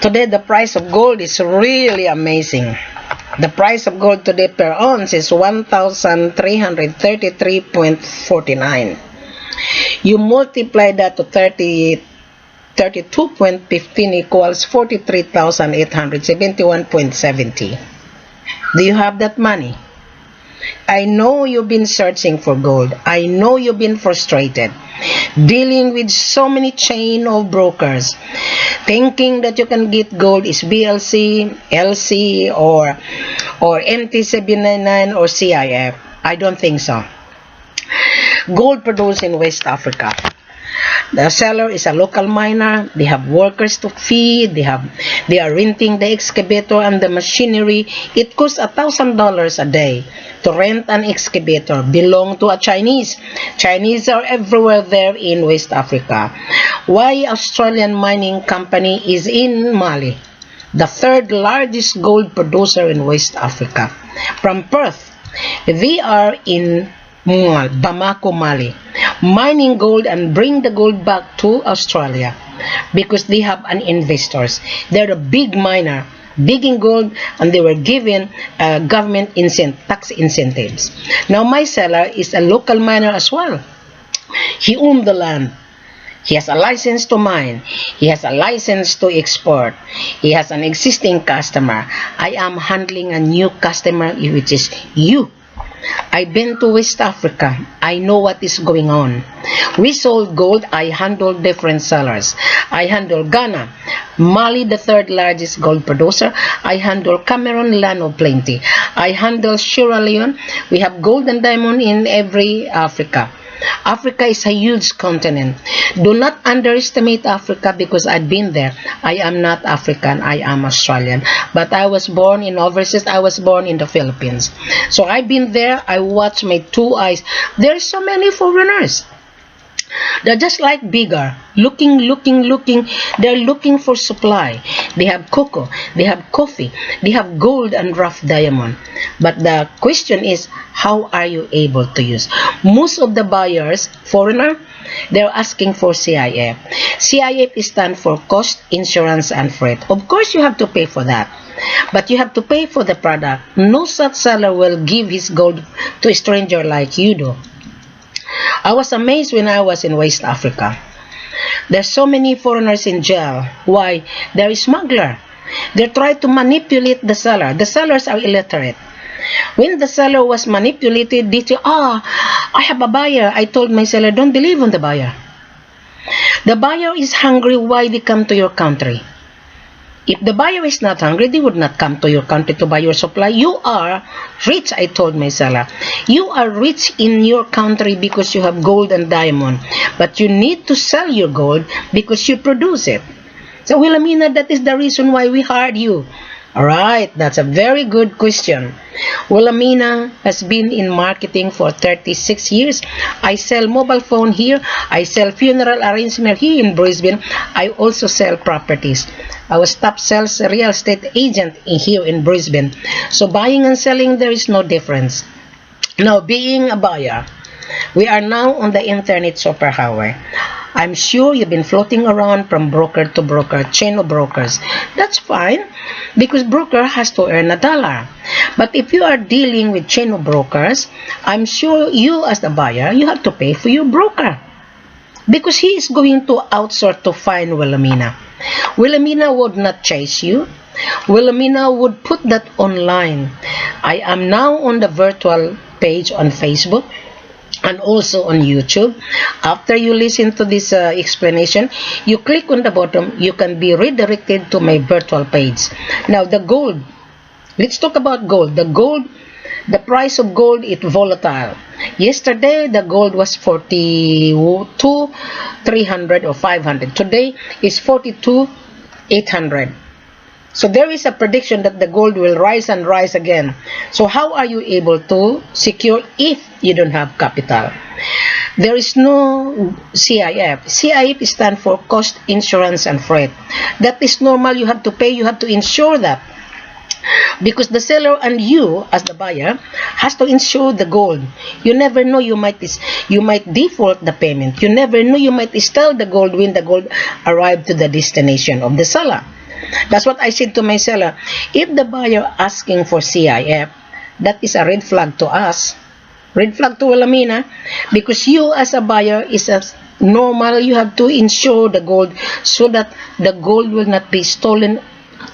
Today, the price of gold is really amazing. The price of gold today per ounce is 1,333.49. You multiply that to 32.15 equals 43,871.70. Do you have that money? I know you've been searching for gold. I know you've been frustrated, dealing with so many chain of brokers, thinking that you can get gold is BLC, LC, or MT799 or CIF. I don't think so. Gold produced in West Africa. The seller is a local miner. They have workers to feed. They are renting the excavator and the machinery. It costs $1,000 a day to rent an excavator. Belong to a Chinese. Chinese are everywhere there in West Africa. Why Australian mining company is in Mali, the third largest gold producer in West Africa. From Perth, they are in Bamako, Mali, mining gold and bring the gold back to Australia because they have an investors. They're a big miner, big in gold, and they were given government tax incentives. Now my seller is a local miner as well. He owns the land. He has a license to mine. He has a license to export. He has an existing customer. I am handling a new customer, which is you. I've been to West Africa. I know what is going on. We sold gold. I handle different sellers. I handle Ghana, Mali, the third largest gold producer. I handle Cameroon, land of plenty. I handle Sierra Leone. We have gold and diamond in every Africa. Africa is a huge continent. Do not underestimate Africa because I've been there. I am not African. I am Australian. But I was born in overseas. I was born in the Philippines. So I've been there. I watched my two eyes. There's so many foreigners. They're just like bigger, looking. They're looking for supply. They have cocoa, they have coffee, they have gold and rough diamond. But the question is, how are you able to use? Most of the buyers, foreigner, they're asking for CIF. CIF stands for cost, insurance, and freight. Of course, you have to pay for that. But you have to pay for the product. No such seller will give his gold to a stranger like you do. I was amazed when I was in West Africa. There's so many foreigners in jail. Why? They're a smuggler. They try to manipulate the seller. The sellers are illiterate. When the seller was manipulated, they say, I have a buyer. I told my seller, don't believe on the buyer. The buyer is hungry. Why they come to your country? If the buyer is not hungry, they would not come to your country to buy your supply. You are rich, I told my seller. You are rich in your country because you have gold and diamond. But you need to sell your gold because you produce it. So, Wilhelmina, that is the reason why we hired you. Alright, that's a very good question. Wilhelmina has been in marketing for 36 years. I sell mobile phone here. I sell funeral arrangement here in Brisbane. I also sell properties. I was top sales real estate agent here in Brisbane. So buying and selling, there is no difference. Now, being a buyer, we are now on the internet superhighway. I'm sure you've been floating around from broker to broker, chain of brokers. That's fine, because broker has to earn $1. But if you are dealing with chain of brokers, I'm sure you as the buyer, you have to pay for your broker. Because he is going to outsource to find Wilhelmina. Wilhelmina would not chase you. Wilhelmina would put that online. I am now on the virtual page on Facebook and also on YouTube. After you listen to this explanation, you click on the bottom, you can be redirected to my virtual page. Now the gold, let's talk about gold. The price of gold is volatile. Yesterday the gold was 42,300 or 500. Today is 42,800. So there is a prediction that the gold will rise and rise again. So how are you able to secure if you don't have capital? There is no CIF. CIF stands for cost, insurance, and freight. That is normal. You have to pay. You have to insure that. Because the seller and you as the buyer has to insure the gold. You never know, you might default the payment. You never know, you might steal the gold when the gold arrived to the destination of the seller. That's what I said to my seller. If the buyer asking for CIF, that is a red flag to us. Red flag to Wilhelmina, because you as a buyer is a normal, you have to insure the gold so that the gold will not be stolen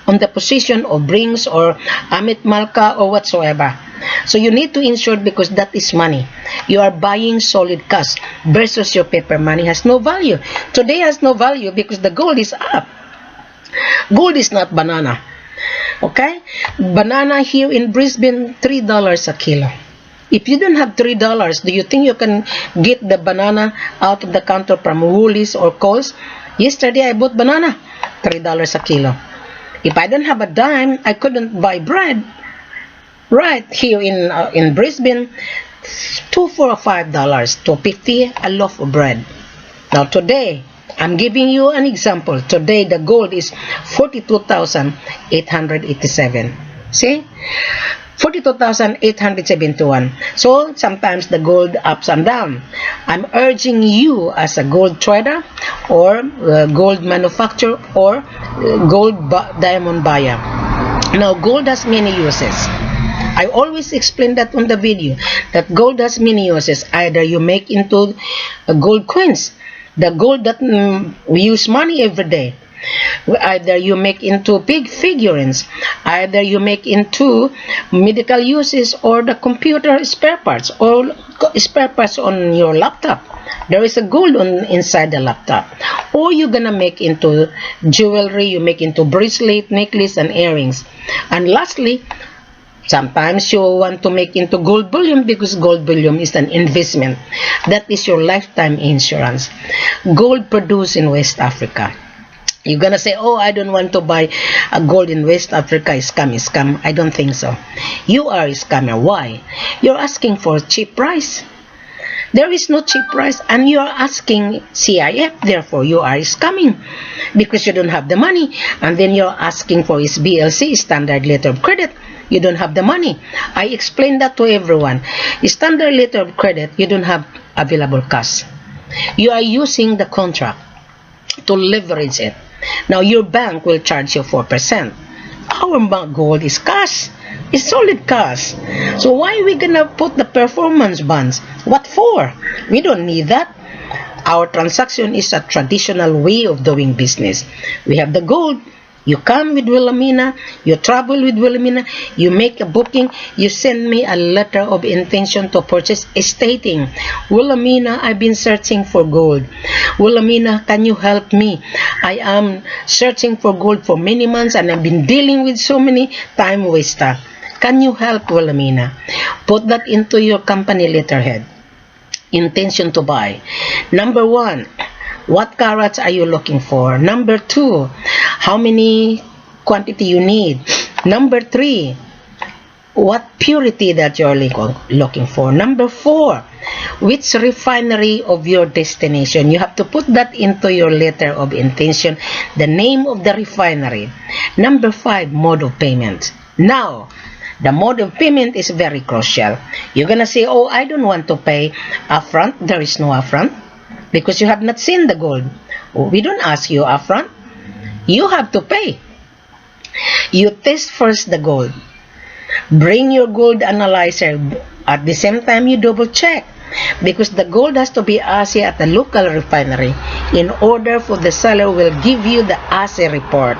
on the position of Brinks or Amit Malka or whatsoever. So you need to insure because that is money. You are buying solid cash versus your paper money has no value. Today has no value because the gold is up. Gold is not banana. Okay? Banana here in Brisbane, $3 a kilo. If you don't have $3, do you think you can get the banana out of the counter from Woolies or Coles? Yesterday I bought banana, $3 a kilo. If I don't have a dime, I couldn't buy bread. Right here in Brisbane, $2, $4, or $5, $2.50 a loaf of bread. Now today, I'm giving you an example. Today the gold is 42,887. See? 42,871. So sometimes the gold ups and down. I'm urging you as a gold trader or gold manufacturer or diamond buyer. Now gold has many uses. I always explain that on the video, that gold has many uses. Either you make into gold coins, the gold that we use money every day. Either you make into big figurines, either you make into medical uses or the computer spare parts or spare parts on your laptop. There is a gold inside the laptop. Or you're gonna make into jewelry, you make into bracelet, necklace and earrings. And lastly, sometimes you want to make into gold bullion because gold bullion is an investment. That is your lifetime insurance. Gold produced in West Africa. You're gonna say, oh, I don't want to buy a gold in West Africa. Scam. I don't think so. You are a scammer. Why? You're asking for a cheap price. There is no cheap price and you are asking CIF. Therefore, you are scamming because you don't have the money. And then you're asking for his BLC, standard letter of credit. You don't have the money. I explained that to everyone. Standard letter of credit, you don't have available cash. You are using the contract to leverage it. Now your bank will charge you 4%. Our bank gold is cash. It's solid cash. So why are we gonna put the performance bonds? What for? We don't need that. Our transaction is a traditional way of doing business. We have the gold. You come with Wilhelmina, you travel with Wilhelmina, you make a booking, you send me a letter of intention to purchase stating, Wilhelmina, I've been searching for gold. Wilhelmina, can you help me? I am searching for gold for many months and I've been dealing with so many time waster. Can you help, Wilhelmina? Put that into your company letterhead. Intention to buy. Number 1, what carats are you looking for? Number 2, how many quantity you need? Number 3, what purity that you're looking for? Number 4, which refinery of your destination? You have to put that into your letter of intention, the name of the refinery. Number 5, mode of payment. Now, the mode of payment is very crucial. You're gonna say, oh, I don't want to pay upfront. There is no upfront because you have not seen the gold. We don't ask you upfront. You have to pay. You test first the gold. Bring your gold analyzer. At the same time, you double check because the gold has to be assay at the local refinery in order for the seller will give you the assay report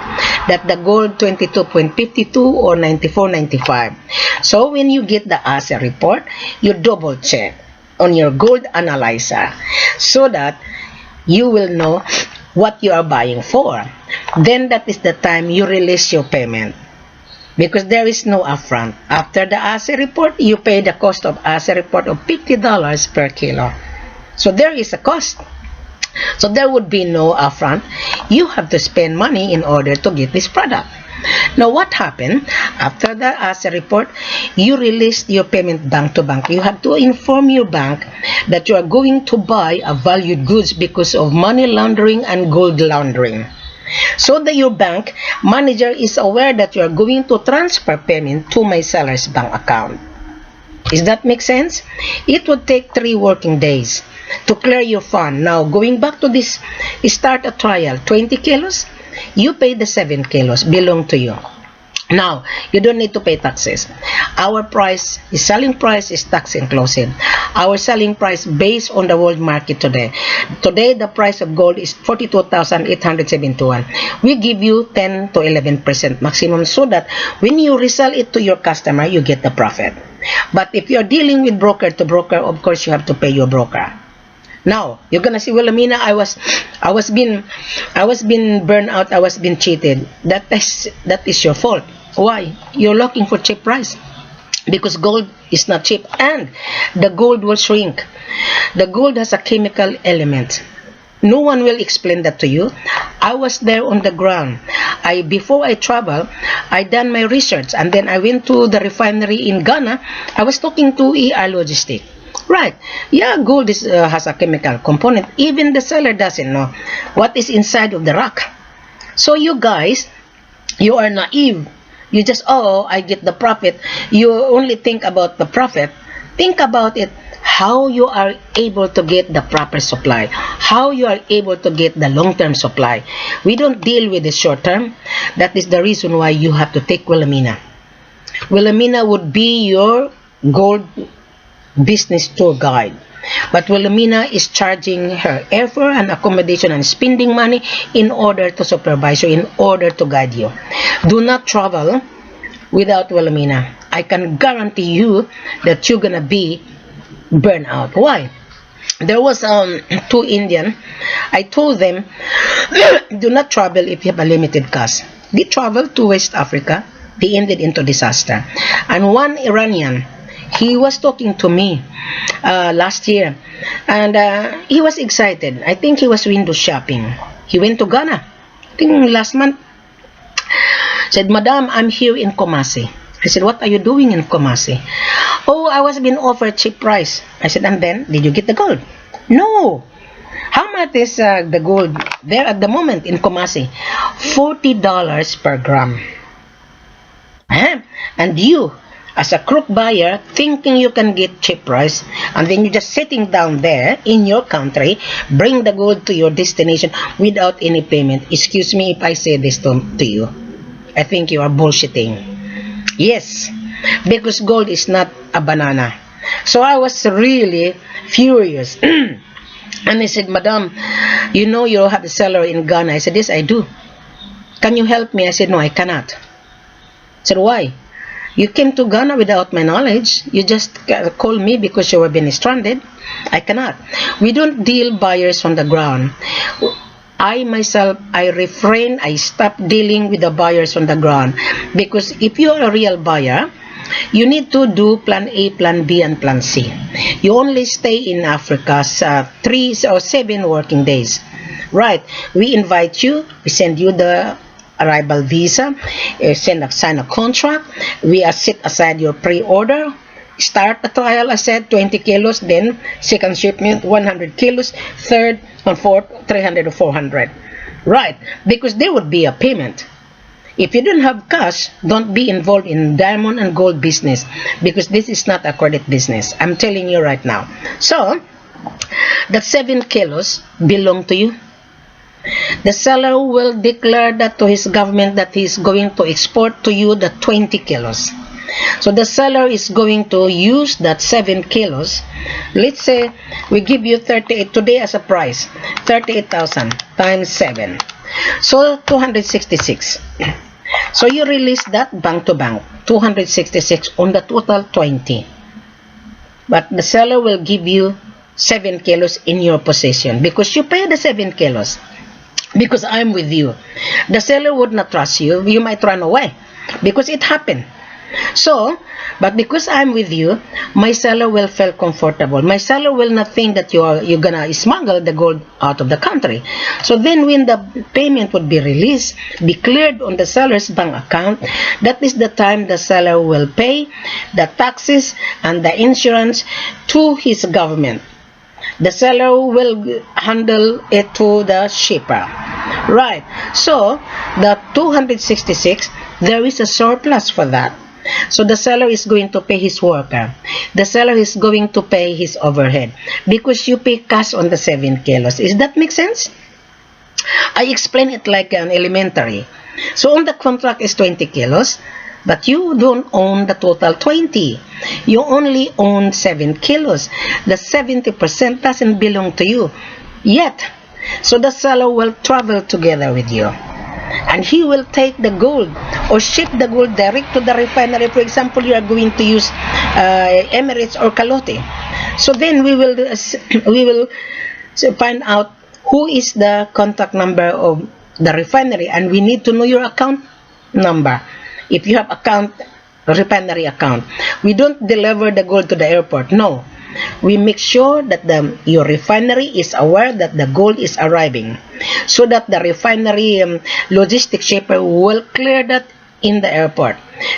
that the gold 22.52 or 94.95. So when you get the assay report, you double check on your gold analyzer so that you will know what you are buying for. Then that is the time you release your payment because there is no upfront. After the assay report, you pay the cost of assay report of $50 per kilo. So there is a cost. So there would be no upfront. You have to spend money in order to get this product. Now what happened? After the assay report, you release your payment bank to bank. You have to inform your bank that you are going to buy a valued goods because of money laundering and gold laundering. So that your bank manager is aware that you are going to transfer payment to my seller's bank account. Does that make sense? It would take 3 working days to clear your fund. Now, going back to this, start a trial, 20 kilos. You pay the 7 kilos, belong to you. Now, you don't need to pay taxes. Our price, the selling price is tax inclusive. Our selling price based on the world market today. Today, the price of gold is 42,871. We give you 10 to 11% maximum so that when you resell it to your customer, you get the profit. But if you're dealing with broker to broker, of course, you have to pay your broker. Now, you're gonna see, Wilhelmina, I was being burned out, I was being cheated. That is your fault. Why? You're looking for cheap price. Because gold is not cheap and the gold will shrink. The gold has a chemical element. No one will explain that to you. I was there on the ground. Before I travel, I done my research and then I went to the refinery in Ghana. I was talking to ER Logistic. Right, yeah, gold has a chemical component. Even the seller doesn't know what is inside of the rock. So you guys, you are naive. You just, oh, I get the profit. You only think about the profit. Think about it, how you are able to get the proper supply, how you are able to get the long-term supply. We don't deal with the short-term. That is the reason why you have to take Wilhelmina. Wilhelmina would be your gold business tour guide. But Wilhelmina is charging her airfare and accommodation and spending money in order to supervise you, in order to guide you. Do not travel without Wilhelmina. I can guarantee you that you're gonna be burned out. Why? There was two Indian. I told them, do not travel if you have a limited cash. They traveled to West Africa. They ended into disaster. And one Iranian, he was talking to me last year, and he was excited. I think he was window shopping. He went to Ghana, I think last month. Said, Madam, I'm here in Kumasi. I said, what are you doing in Kumasi? Oh, I was being offered cheap price. I said, and then, did you get the gold? No. How much is the gold there at the moment in Kumasi? $40 per gram. And you, as a crook buyer, thinking you can get cheap price, and then you're just sitting down there in your country, bring the gold to your destination without any payment. Excuse me if I say this to you. I think you are bullshitting. Yes, because gold is not a banana. So I was really furious. And I said, Madam, you know you have a seller in Ghana. I said, yes, I do. Can you help me? I said, no, I cannot. I said, why? You came to Ghana without my knowledge. You just call me because you were being stranded. I cannot. We don't deal buyers on the ground. I myself, I refrain, I stop dealing with the buyers on the ground. Because if you're a real buyer, you need to do plan A, plan B, and plan C. You only stay in Africa 3 or 7 working days. Right. We invite you. We send you the arrival visa, sign a contract. We set aside your pre-order. Start the trial, I said, 20 kilos, then second shipment, 100 kilos, third and fourth, 300 or 400. Right, because there would be a payment. If you don't have cash, don't be involved in diamond and gold business, because this is not a credit business. I'm telling you right now. So, that 7 kilos belong to you. The seller will declare that to his government that he is going to export to you the 20 kilos. So the seller is going to use that 7 kilos. Let's say we give you 38 today as a price. 38,000 times 7. So 266. So you release that bank to bank. 266 on the total 20. But the seller will give you 7 kilos in your possession because you pay the 7 kilos. Because I'm with you. The seller would not trust you. You might run away because it happened. So, but because I'm with you, my seller will feel comfortable. My seller will not think that you're gonna smuggle the gold out of the country. So then when the payment would be released, be cleared on the seller's bank account, that is the time the seller will pay the taxes and the insurance to his government. The seller will handle it to the shipper. Right. So, the 266, there is a surplus for that. So, the seller is going to pay his worker. The seller is going to pay his overhead. Because you pay cash on the 7 kilos. Does that make sense? I explain it like an elementary. So on the contract is 20 kilos, but you don't own the total 20. You only own 7 kilos. The 70% doesn't belong to you yet. So the seller will travel together with you. And he will take the gold or ship the gold direct to the refinery. For example, you are going to use Emirates or Calote. So then we will find out who is the contact number of the refinery, and we need to know your account number. If you have refinery account, we don't deliver the gold to the airport. No, we make sure that your refinery is aware that the gold is arriving, so that the refinery logistic shipper will clear that in the airport.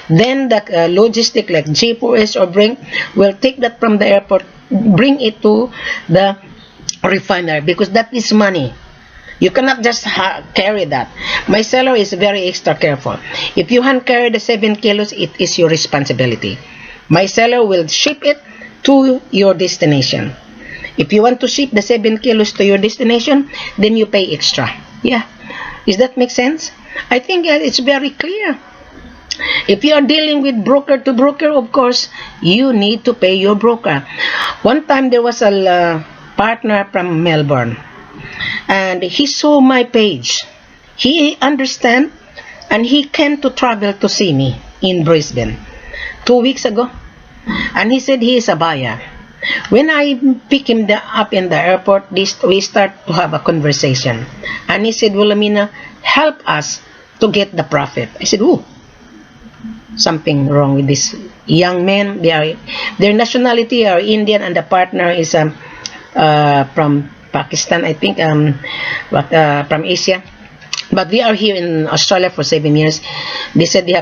Then the logistic like G4S or Brink will take that from the airport, bring it to the refinery, because that is money. You cannot just carry that. My seller is very extra careful. If you hand carry the 7 kilos, it is your responsibility. My seller will ship it to your destination. If you want to ship the 7 kilos to your destination, then you pay extra. Yeah. Does that make sense? I think it's very clear. If you are dealing with broker to broker, of course, you need to pay your broker. One time there was a partner from Melbourne, and he saw my page. He understand, and he came to travel to see me in Brisbane 2 weeks ago, and he said he is a buyer. When I pick him up in the airport, we start to have a conversation, and he said, Wilhelmina, help us to get the profit. I said, oh, something wrong with this young men. Their nationality are Indian, and the partner is from Pakistan, I think, from Asia, but they are here in Australia for 7 years. They said they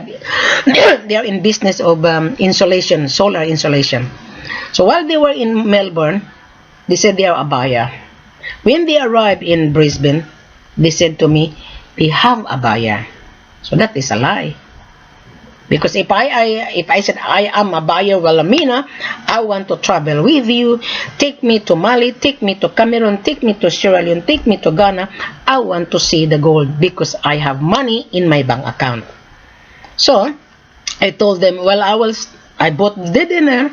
are in business of insulation, solar insulation. So while they were in Melbourne, they said they are a buyer. When they arrived in Brisbane, they said to me, they have a buyer. So that is a lie. Because if I said I am a buyer, Wilhelmina, I want to travel with you, take me to Mali, take me to Cameroon, take me to Sierra Leone, take me to Ghana, I want to see the gold because I have money in my bank account. So I told them, well, I bought the dinner.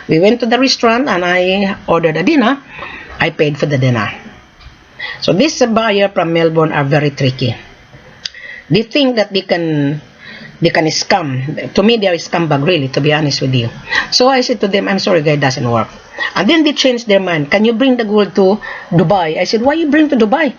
We went to the restaurant and I ordered a dinner. I paid for the dinner. So this buyer from Melbourne are very tricky. They think that they can scam. To me, they are scumbag, really, to be honest with you. So I said to them, I'm sorry, guys, it doesn't work. And then they changed their mind. Can you bring the gold to Dubai? I said, why you bring to Dubai?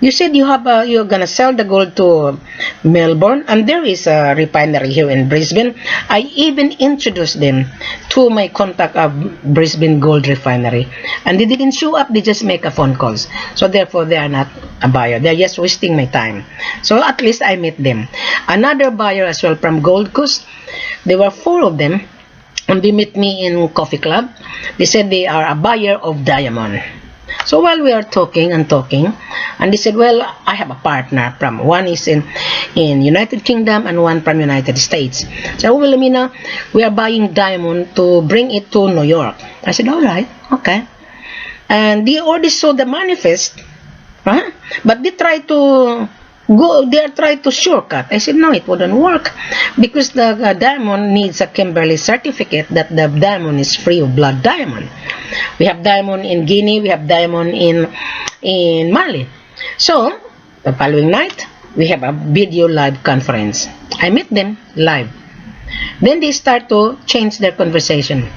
You said you're gonna sell the gold to Melbourne, and there is a refinery here in Brisbane. I even introduced them to my contact of Brisbane Gold Refinery, and they didn't show up. They just make a phone calls. So therefore, they are not a buyer. They're just wasting my time. So at least I met them. Another buyer as well from Gold Coast. There were 4 of them, and they met me in coffee club. They said they are a buyer of diamond. So while we are talking, and they said, well, I have a partner from, one is in United Kingdom and one from United States. So, Wilhelmina, we are buying diamond to bring it to New York. I said, all right, okay. And they already saw the manifest, huh? But they try to shortcut. I said, no, it wouldn't work because the diamond needs a Kimberley certificate that the diamond is free of blood diamond. We have diamond in Guinea, we have diamond in Mali. So, the following night, we have a video live conference. I met them live. Then they start to change their conversation.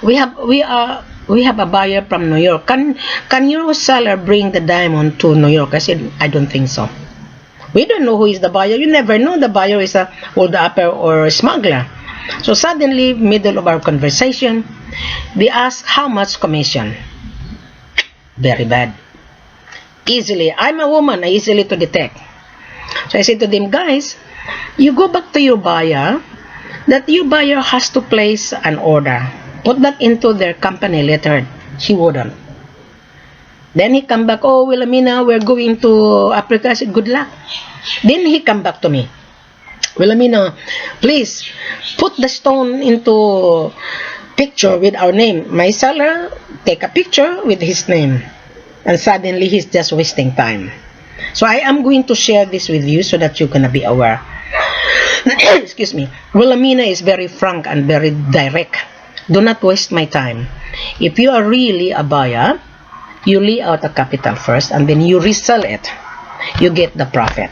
We have a buyer from New York. Can your seller bring the diamond to New York? I said, I don't think so. We don't know who is the buyer. You never know the buyer is a hold-upper or a smuggler. So suddenly, middle of our conversation, they ask how much commission. Very bad. Easily. I'm a woman. I easily to detect. So I said to them, guys, you go back to your buyer, that your buyer has to place an order. Put that into their company letter. She wouldn't. Then he come back, oh, Wilhelmina, we're going to Africa. I said, good luck. Then he come back to me. Wilhelmina, please put the stone into picture with our name. My seller take a picture with his name. and suddenly he's just wasting time. So I am going to share this with you so that you're gonna be aware. Excuse me. Wilhelmina is very frank and very direct. Do not waste my time. If you are really a buyer, you lay out a capital first and then you resell it. You get the profit.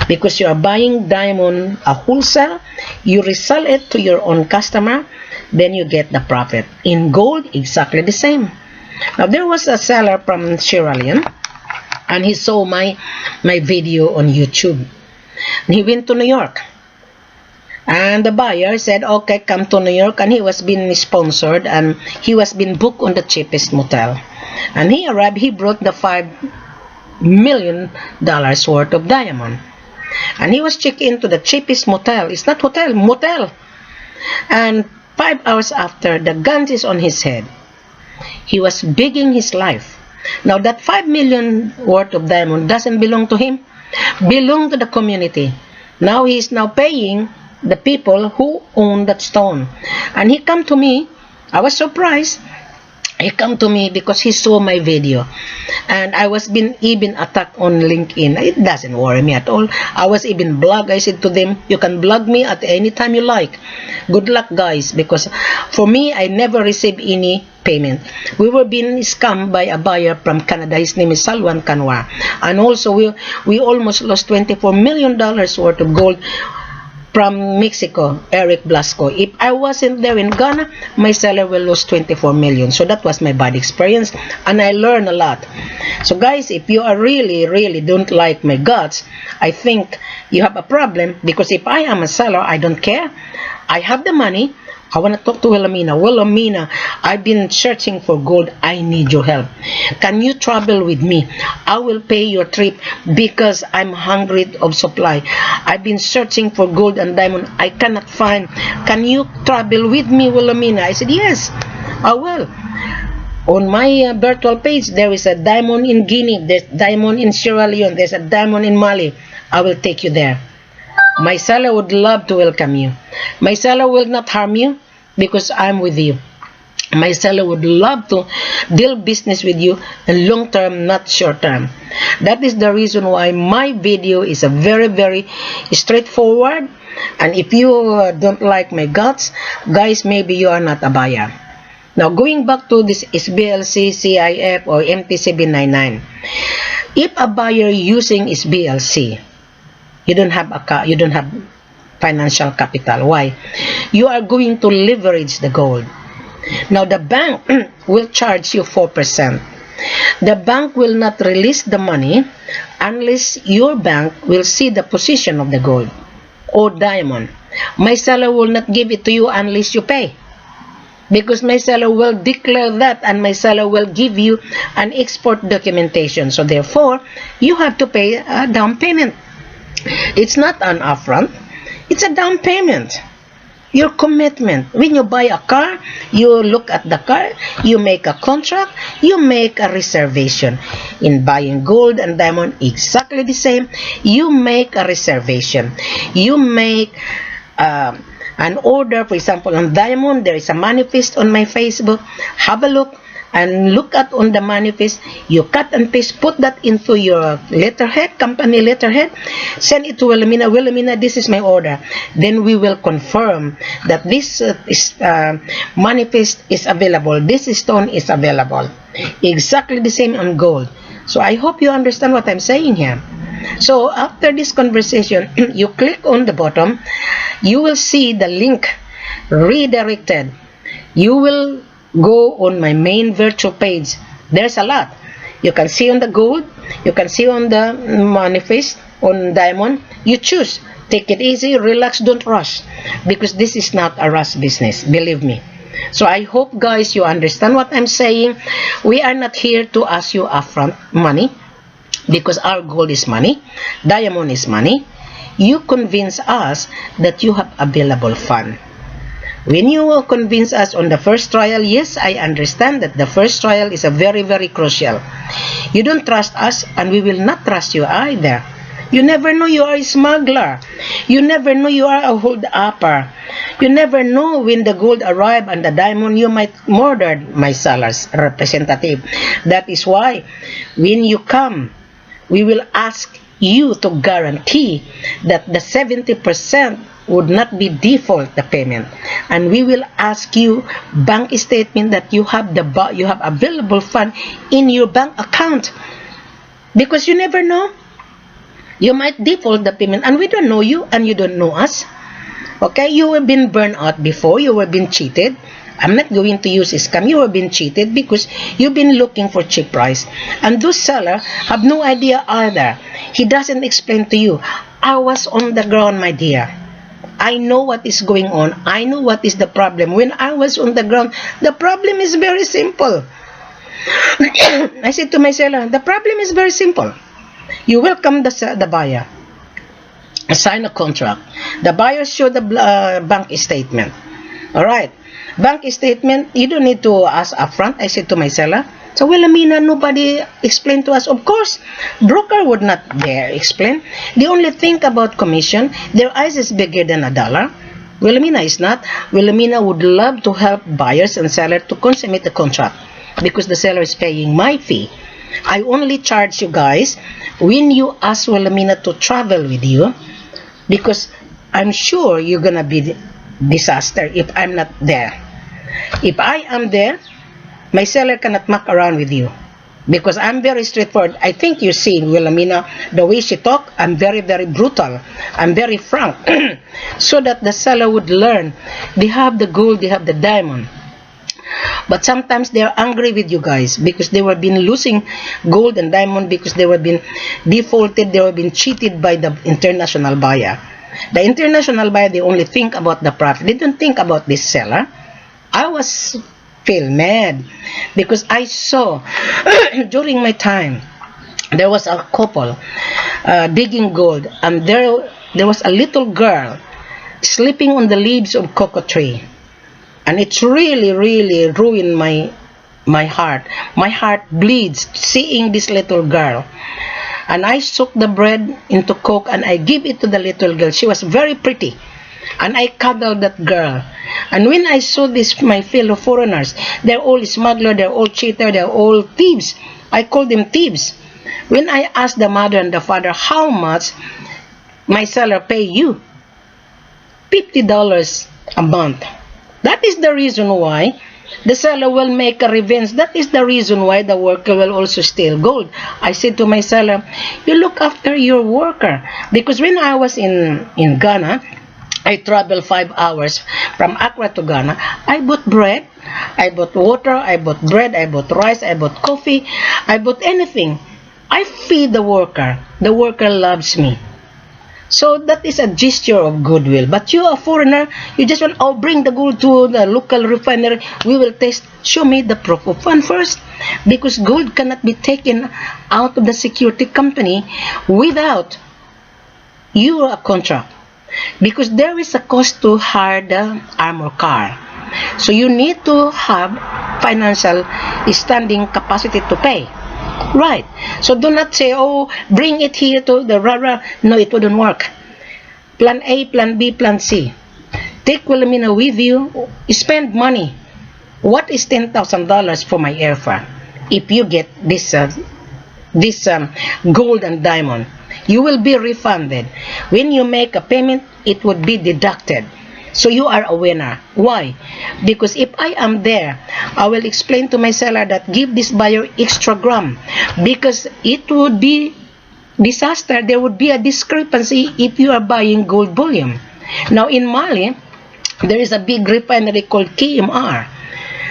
Because you are buying diamond a wholesale, you resell it to your own customer, then you get the profit. In gold, exactly the same. Now there was a seller from Sierra Leone, and he saw my video on YouTube. And he went to New York. And the buyer said, okay, come to New York. And he was being sponsored and he was being booked on the cheapest motel. And he arrived, he brought the $5 million worth of diamond. And he was checked into the cheapest motel. It's not hotel, motel. And 5 hours after, the gun is on his head. He was begging his life. Now that $5 million worth of diamond doesn't belong to him, belong to the community. Now he is now paying the people who own that stone. And he come to me. I was surprised. He come to me because he saw my video, and I was being even attacked on LinkedIn. It doesn't worry me at all. I was even blocked. I said to them, you can block me at any time you like. Good luck, guys, because for me, I never received any payment. We were being scammed by a buyer from Canada. His name is Salwan Kanwar, and also we almost lost $24 million worth of gold from Mexico, Eric Blasco. If I wasn't there in Ghana, my seller will lose 24 million. So that was my bad experience, and I learned a lot. So guys, if you are really don't like my guts, I think you have a problem, because if I am a seller, I don't care. I have the money. I want to talk to Wilhelmina. Wilhelmina, I've been searching for gold. I need your help. Can you travel with me? I will pay your trip because I'm hungry of supply. I've been searching for gold and diamond. I cannot find. Can you travel with me, Wilhelmina? I said, yes, I will. On my virtual page, there is a diamond in Guinea. There's diamond in Sierra Leone. There's a diamond in Mali. I will take you there. My seller would love to welcome you. My seller will not harm you because I'm with you. My seller would love to deal business with you in long term, not short term. That is the reason why my video is a very straightforward. And if you don't like my guts, guys, maybe you are not a buyer. Now going back to this SBLC, CIF or MT799. If a buyer using SBLC, you don't have financial capital. Why? You are going to leverage the gold. Now the bank will charge you 4%. The bank will not release the money unless your bank will see the position of the gold or diamond. My seller will not give it to you unless you pay, because my seller will declare that, and my seller will give you an export documentation. So therefore, you have to pay a down payment. It's not an upfront, it's a down payment. Your commitment. When you buy a car, you look at the car, you make a contract, you make a reservation. In buying gold and diamond, exactly the same. You make a reservation. You make an order. For example, on diamond, there is a manifest on my Facebook. Have a look and look at on the manifest. You cut and paste, put that into your letterhead, company letterhead, send it to Wilhelmina. Wilhelmina, this is my order. Then we will confirm that this manifest is available, this stone is available. Exactly the same on gold. So I hope you understand what I'm saying here. So after this conversation, you click on the bottom, you will see the link redirected. You will go on my main virtual page. There's a lot. You can see on the gold, you can see on the manifest, on diamond. You choose. Take it easy, relax, don't rush, because this is not a rush business, believe me. So I hope, guys, you understand what I'm saying. We are not here to ask you upfront money, because our gold is money, diamond is money. You convince us that you have available fund. When you convince us on the first trial, yes, I understand that the first trial is a very crucial. You don't trust us, and we will not trust you either. You never know you are a smuggler. You never know you are a hold-upper. You never know when the gold arrive and the diamond, you might murder my seller's representative. That is why when you come, we will ask you to guarantee that the 70% would not be default the payment, and we will ask you bank statement that you have available fund in your bank account, because you never know, you might default the payment and we don't know you and you don't know us. Okay, you have been burned out before, you have been cheated. I'm not going to use scam. You have been cheated because you've been looking for cheap price, and those seller have no idea either. He doesn't explain to you. I was on the ground, my dear. I know what is going on. I know what is the problem. When I was on the ground, the problem is very simple. I said to my seller, the problem is very simple. You welcome the buyer, sign a contract. The buyer show the bank statement. All right. Bank statement, you don't need to ask upfront. I said to my seller, so Wilhelmina, nobody explained to us. Of course, broker would not dare explain. They only think about commission. Their eyes is bigger than $1. Wilhelmina is not. Wilhelmina would love to help buyers and sellers to consummate the contract because the seller is paying my fee. I only charge you guys when you ask Wilhelmina to travel with you, because I'm sure you're gonna be disaster if I'm not there. If I am there, my seller cannot muck around with you, because I'm very straightforward. I think you've seen Wilhelmina, the way she talk. I'm very, very brutal. I'm very frank, so that the seller would learn. They have the gold, they have the diamond. But sometimes they are angry with you guys because they were been losing gold and diamond, because they were been defaulted, they were been cheated by the international buyer. The international buyer, they only think about the profit. They don't think about this seller. I was feel mad because I saw during my time there was a couple digging gold, and there was a little girl sleeping on the leaves of cocoa tree, and it's really ruined my heart. My heart bleeds seeing this little girl. And I soak the bread into coke and I give it to the little girl. She was very pretty, and I cuddled that girl. And when I saw this, my fellow foreigners, they're all smugglers, they're all cheaters, they're all thieves. I call them thieves. When I asked the mother and the father, how much my seller pay you? $50 a month. That is the reason why the seller will make a revenge. That is the reason why the worker will also steal gold. I said to my seller, you look after your worker. Because when I was in Ghana, I traveled 5 hours from Accra to Ghana. I bought bread, I bought water, I bought bread, I bought rice, I bought coffee, I bought anything. I feed the worker. The worker loves me. So that is a gesture of goodwill. But you, a foreigner, you just want, oh, bring the gold to the local refinery. We will test. Show me the proof of fund first. Because gold cannot be taken out of the security company without you a contract. Because there is a cost to hire the armor car. So you need to have financial standing capacity to pay. Right. So do not say, oh, bring it here to the rara. No, it wouldn't work. Plan A, plan B, plan C. Take Wilhelmina with you. Spend money. What is $10,000 for my airfare? If you get this gold and diamond, you will be refunded. When you make a payment, it would be deducted. So you are a winner. Why? Because if I am there, I will explain to my seller that give this buyer extra gram, because it would be disaster. There would be a discrepancy if you are buying gold bullion. Now in Mali, there is a big refinery called KMR.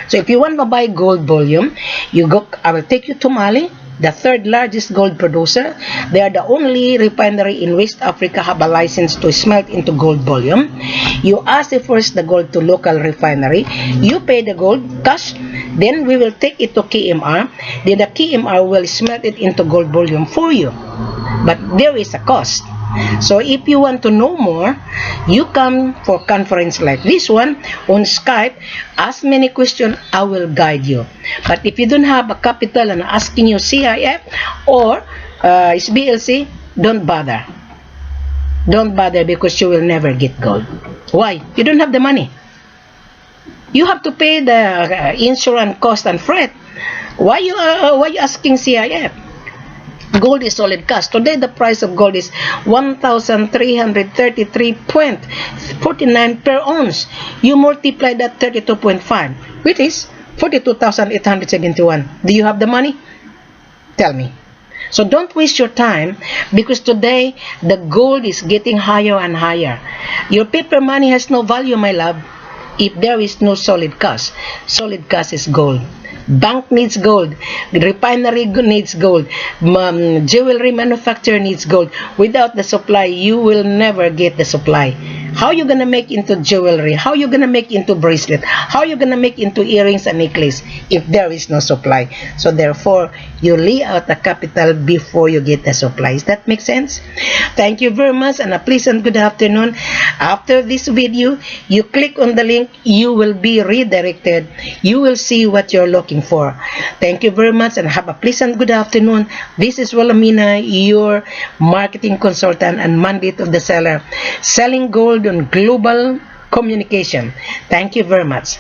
So if you want to buy gold bullion, you go. I will take you to Mali, the third largest gold producer. They are the only refinery in West Africa have a license to smelt into gold bullion. You ask first the gold to local refinery. You pay the gold cash. Then we will take it to KMR. Then the KMR will smelt it into gold bullion for you. But there is a cost. So if you want to know more, you come for conference like this one on Skype. Ask many questions, I will guide you. But if you don't have a capital and asking you CIF or SBLC, don't bother. don't bother because you will never get gold. Why? You don't have the money. You have to pay the insurance cost and freight. Why you asking CIF? Gold is solid cash. Today, the price of gold is 1,333.49 per ounce. You multiply that 32.5, which is 42,871. Do you have the money? Tell me. So don't waste your time, because today the gold is getting higher and higher. Your paper money has no value, my love, if there is no solid cash. Solid cash is gold. Bank needs gold. Refinery needs gold. Jewelry manufacturer needs gold. Without the supply, you will never get the supply. How you gonna make into jewelry? How you gonna make into bracelet? How you gonna make into earrings and necklace if there is no supply? So therefore, you lay out the capital before you get the supply. Does that make sense? Thank you very much, and a pleasant good afternoon. After this video, you click on the link, you will be redirected. You will see what you're looking for. Thank you very much, and have a pleasant good afternoon. This is Wilhelmina, your marketing consultant and mandate of the seller, selling gold on global communication. Thank you very much.